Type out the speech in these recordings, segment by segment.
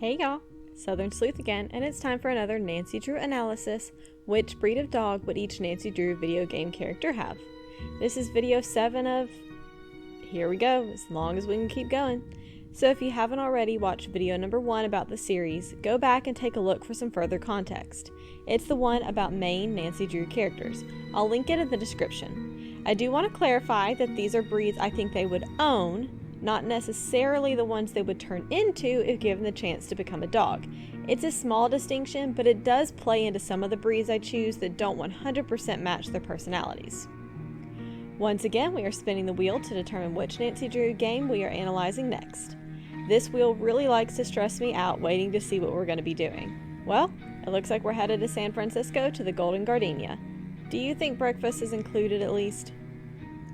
Hey y'all, Southern Sleuth again, and it's time for another Nancy Drew analysis. Which breed of dog would each Nancy Drew video game character have? This is video 7 of, here we go, as long as we can keep going. So if you haven't already watched video number 1 about the series, go back and take a look for some further context. It's the one about main Nancy Drew characters. I'll link it in the description. I do want to clarify that these are breeds I think they would own, not necessarily the ones they would turn into if given the chance to become a dog. It's a small distinction, but it does play into some of the breeds I choose that don't 100% match their personalities. Once again, we are spinning the wheel to determine which Nancy Drew game we are analyzing next. This wheel really likes to stress me out waiting to see what we're going to be doing. Well, it looks like we're headed to San Francisco to the Golden Gardenia. Do you think breakfast is included at least?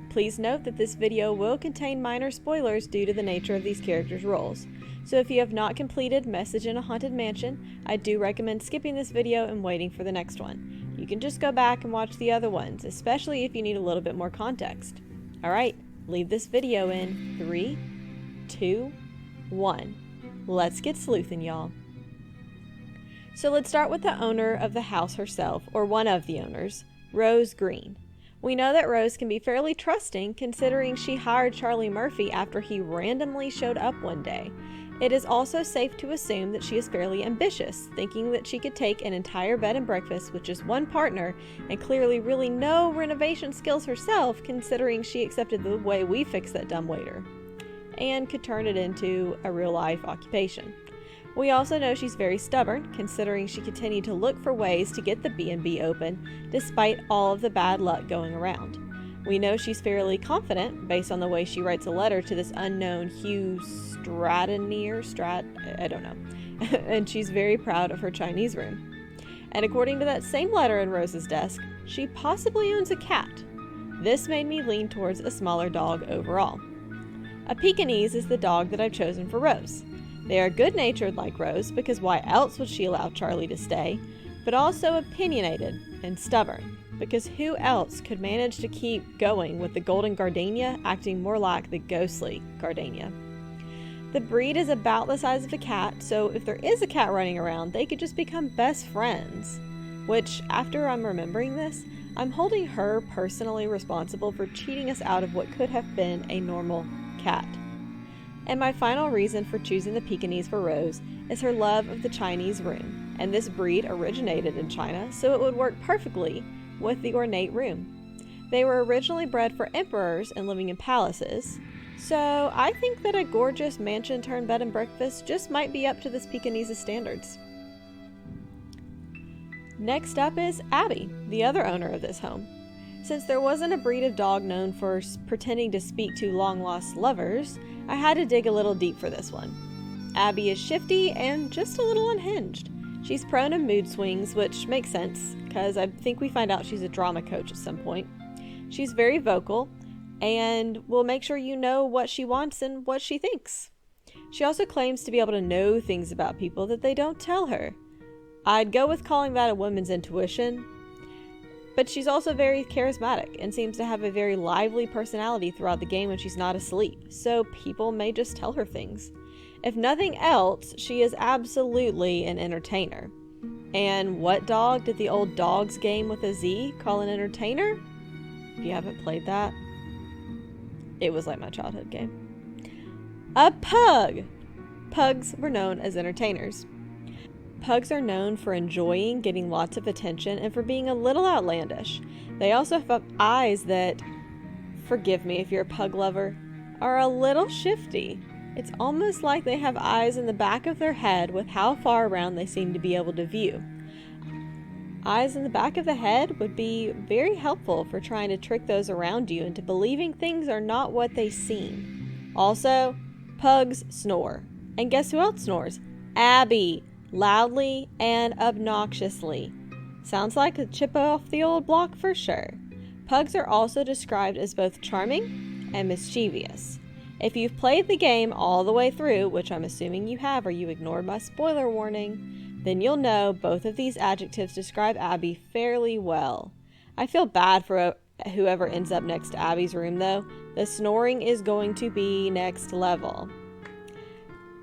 Please note that this video will contain minor spoilers due to the nature of these characters' roles. So if you have not completed Message in a Haunted Mansion, I do recommend skipping this video and waiting for the next one. You can just go back and watch the other ones, especially if you need a little bit more context. Alright, leave this video in 3, 2, 1. Let's get sleuthing, y'all. So let's start with the owner of the house herself, or one of the owners, Rose Green. We know that Rose can be fairly trusting considering she hired Charlie Murphy after he randomly showed up one day. It is also safe to assume that she is fairly ambitious, thinking that she could take an entire bed and breakfast with just one partner and clearly really no renovation skills herself considering she accepted the way we fixed that dumb waiter, and could turn it into a real-life occupation. We also know she's very stubborn, considering she continued to look for ways to get the B&B open, despite all of the bad luck going around. We know she's fairly confident, based on the way she writes a letter to this unknown Hugh I don't know, and she's very proud of her Chinese room. And according to that same letter in Rose's desk, she possibly owns a cat. This made me lean towards a smaller dog overall. A Pekingese is the dog that I've chosen for Rose. They are good-natured like Rose, because why else would she allow Charlie to stay, but also opinionated and stubborn, because who else could manage to keep going with the Golden Gardenia acting more like the ghostly Gardenia? The breed is about the size of a cat, so if there is a cat running around, they could just become best friends, which, after I'm remembering this, I'm holding her personally responsible for cheating us out of what could have been a normal cat. And my final reason for choosing the Pekingese for Rose is her love of the Chinese room, and this breed originated in China, so it would work perfectly with the ornate room. They were originally bred for emperors and living in palaces, so I think that a gorgeous mansion turned bed and breakfast just might be up to this Pekingese's standards. Next up is Abby, the other owner of this home. Since there wasn't a breed of dog known for pretending to speak to long-lost lovers, I had to dig a little deep for this one. Abby is shifty and just a little unhinged. She's prone to mood swings, which makes sense, because I think we find out she's a drama coach at some point. She's very vocal, and will make sure you know what she wants and what she thinks. She also claims to be able to know things about people that they don't tell her. I'd go with calling that a woman's intuition, but she's also very charismatic and seems to have a very lively personality throughout the game when she's not asleep, so people may just tell her things. If nothing else, she is absolutely an entertainer. And what dog did the old Dogs game with a Z call an entertainer? If you haven't played that, it was like my childhood game. A pug! Pugs were known as entertainers. Pugs are known for enjoying getting lots of attention and for being a little outlandish. They also have eyes that, forgive me if you're a pug lover, are a little shifty. It's almost like they have eyes in the back of their head with how far around they seem to be able to view. Eyes in the back of the head would be very helpful for trying to trick those around you into believing things are not what they seem. Also, pugs snore. And guess who else snores? Abby! Loudly and obnoxiously. Sounds like a chip off the old block for sure. Pugs are also described as both charming and mischievous. If you've played the game all the way through, which I'm assuming you have or you ignored my spoiler warning, then you'll know both of these adjectives describe Abby fairly well. I feel bad for whoever ends up next to Abby's room though. The snoring is going to be next level.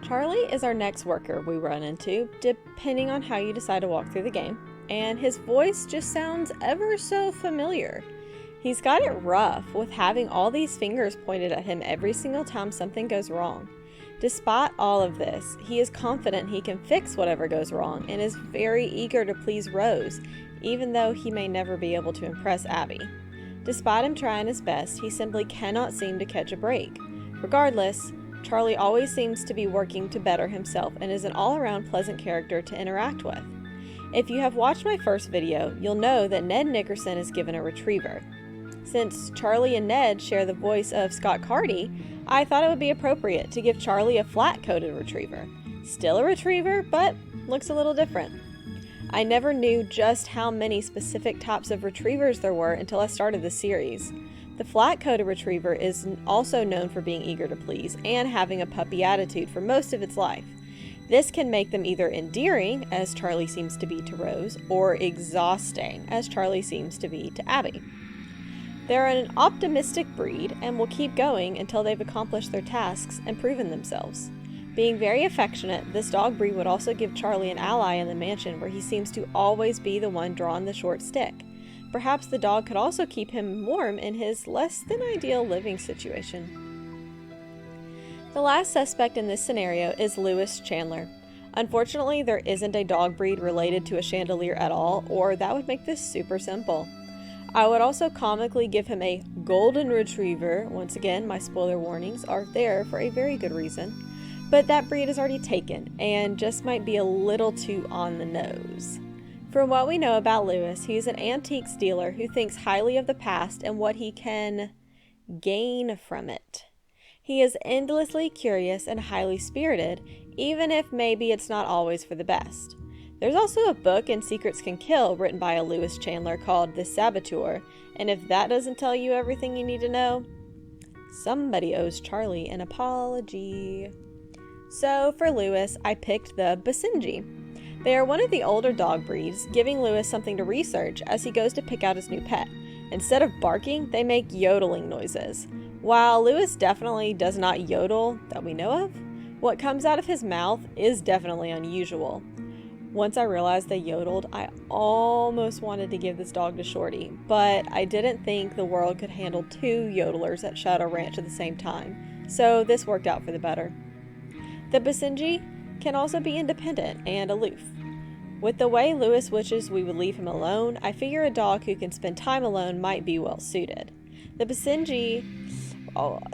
Charlie is our next worker we run into, depending on how you decide to walk through the game, and his voice just sounds ever so familiar. He's got it rough with having all these fingers pointed at him every single time something goes wrong. Despite all of this, he is confident he can fix whatever goes wrong and is very eager to please Rose, even though he may never be able to impress Abby. Despite him trying his best, he simply cannot seem to catch a break. Regardless, Charlie always seems to be working to better himself and is an all-around pleasant character to interact with. If you have watched my first video, you'll know that Ned Nickerson is given a retriever. Since Charlie and Ned share the voice of Scott Carty, I thought it would be appropriate to give Charlie a flat-coated retriever. Still a retriever, but looks a little different. I never knew just how many specific types of retrievers there were until I started the series. The flat-coated retriever is also known for being eager to please and having a puppy attitude for most of its life. This can make them either endearing, as Charlie seems to be to Rose, or exhausting, as Charlie seems to be to Abby. They're an optimistic breed and will keep going until they've accomplished their tasks and proven themselves. Being very affectionate, this dog breed would also give Charlie an ally in the mansion where he seems to always be the one drawing the short stick. Perhaps the dog could also keep him warm in his less than ideal living situation. The last suspect in this scenario is Lewis Chandler. Unfortunately, there isn't a dog breed related to a chandelier at all, or that would make this super simple. I would also comically give him a golden retriever. Once again, my spoiler warnings are there for a very good reason. But that breed is already taken and just might be a little too on the nose. From what we know about Lewis, he's an antiques dealer who thinks highly of the past and what he can gain from it. He is endlessly curious and highly spirited, even if maybe it's not always for the best. There's also a book in Secrets Can Kill written by a Lewis Chandler called The Saboteur, and if that doesn't tell you everything you need to know, somebody owes Charlie an apology. So for Lewis, I picked the Basenji. They are one of the older dog breeds, giving Lewis something to research as he goes to pick out his new pet. Instead of barking, they make yodeling noises. While Lewis definitely does not yodel that we know of, what comes out of his mouth is definitely unusual. Once I realized they yodeled, I almost wanted to give this dog to Shorty, but I didn't think the world could handle two yodelers at Shadow Ranch at the same time, so this worked out for the better. The Basenji can also be independent and aloof. With the way Lewis wishes we would leave him alone, I figure a dog who can spend time alone might be well suited. The Basenji,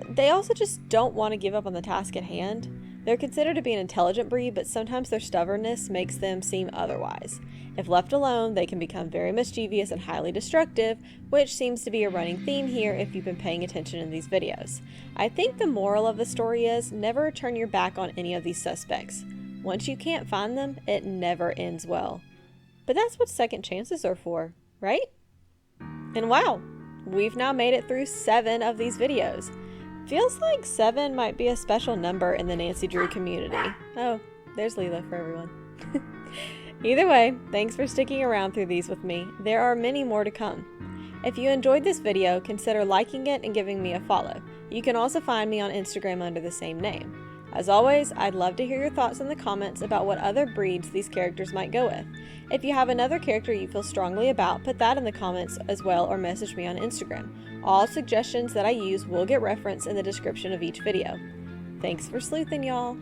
they also just don't want to give up on the task at hand. They're considered to be an intelligent breed, but sometimes their stubbornness makes them seem otherwise. If left alone, they can become very mischievous and highly destructive, which seems to be a running theme here if you've been paying attention in these videos. I think the moral of the story is never turn your back on any of these suspects. Once you can't find them, it never ends well. But that's what second chances are for, right? And wow, we've now made it through 7 of these videos. Feels like 7 might be a special number in the Nancy Drew community. Oh, there's Leela for everyone. Either way, thanks for sticking around through these with me. There are many more to come. If you enjoyed this video, consider liking it and giving me a follow. You can also find me on Instagram under the same name. As always, I'd love to hear your thoughts in the comments about what other breeds these characters might go with. If you have another character you feel strongly about, put that in the comments as well or message me on Instagram. All suggestions that I use will get referenced in the description of each video. Thanks for sleuthing, y'all!